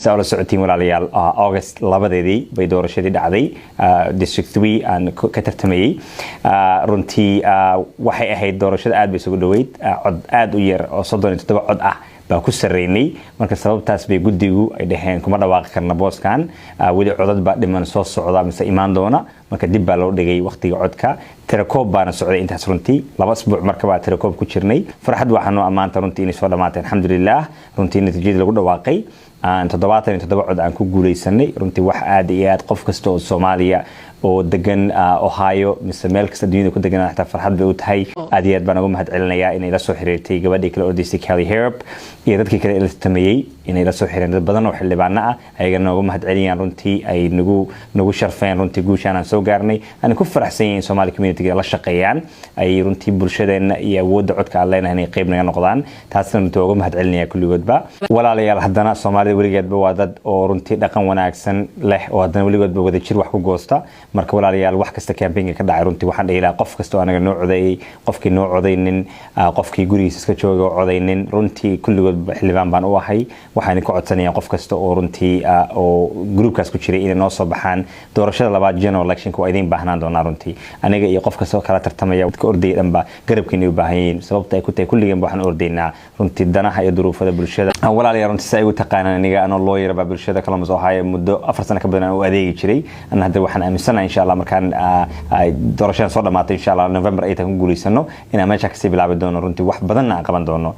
سأول سعودين ولا ليال أغسطس لبادي بيدور شديد عادي district 3 أن كترتمي رنتي waxay ahayd doorashada aad bay isugu dhaweyd cod aad u yar oo 37 cod ah baa ku sareynay marka sababtaas bay gudigu ay dhaheen kuma dhawaaqi karna booskan wali codad ba dhiman soo socda mise imaan doona marka dib baa loo dhigay waqtiga codka tirakoob baana socday intaas runtii laba isbuuc marka baa tirakoob ku jirnay farxad waxaanu amaanta runtii inay soo dhamaatay alxamdulillaah runtii natiijada lagu dhawaaqay aan 77 cod aan ku guuleysanay runtii wax aad iyo aad qof kasta oo Soomaaliya oo degan Ohio mise meel kasta dunida ku degan xataa farxad bay u tahay aad iyo aad baan ugu mahad celinayaa inay la soo xiriirtay gabadhii kale oo DC Kelly Harrop iyo dadkii kale ee tameeyay inay la soo xiriireen dad badan oo xildhibaano ah ayagana ugu mahad celinayaan runtii ay nagu sharfeen runtii guushaan aan soo gaarnay aan ku faraxsan yihiin Somali community la shaqeeyaan ay runtii bulshadeena iyo awoodda codka aan leenahay inay qayb naga noqdaan taasna runtii ugu mahad celinayaa kulligoodba walaalayaal haddana Soomaalida weligeedba waa dad oo runtii dhaqan wanaagsan leh oo haddana weligoodba wada jir wax ku goosta marka walaalayaal wax kasta campaign ka dhacay runtii waxaan dhihi lahaa qof kasta oo anaga noo codeeyay qofkii noo codeynin qofkii gurigiisa iska jooga oo codeynin runtii kulligood xildhibaan baan u ahay waxaan ku codsanayaa qof kasta oo runtii oo groupkaas ku jiray inay noo soo baxaan doorashada labaad general election ku idin baahnaan doonaa runtii aniga iyo qof kasta oo kala tartamaya ka orday dhanba garabkiina u baahan yihiin sababta ay ku tahay kulligeen waxaan ordaynaa runtii danaha iyo duruufada bulshada walaalayaal runtii say u taqaanaan aniga anoo lawyer ba bulshada kala soo hayo muddo 4 sano ka badan oo adeegi jiray ana hadda waxaan aaminsanaa insha Allah markaan doorashada soo dhamaatay insha Allah November 8 ku guuleysano inaan meesha ka sii bilaabi doono runtii wax badan aan qaban doono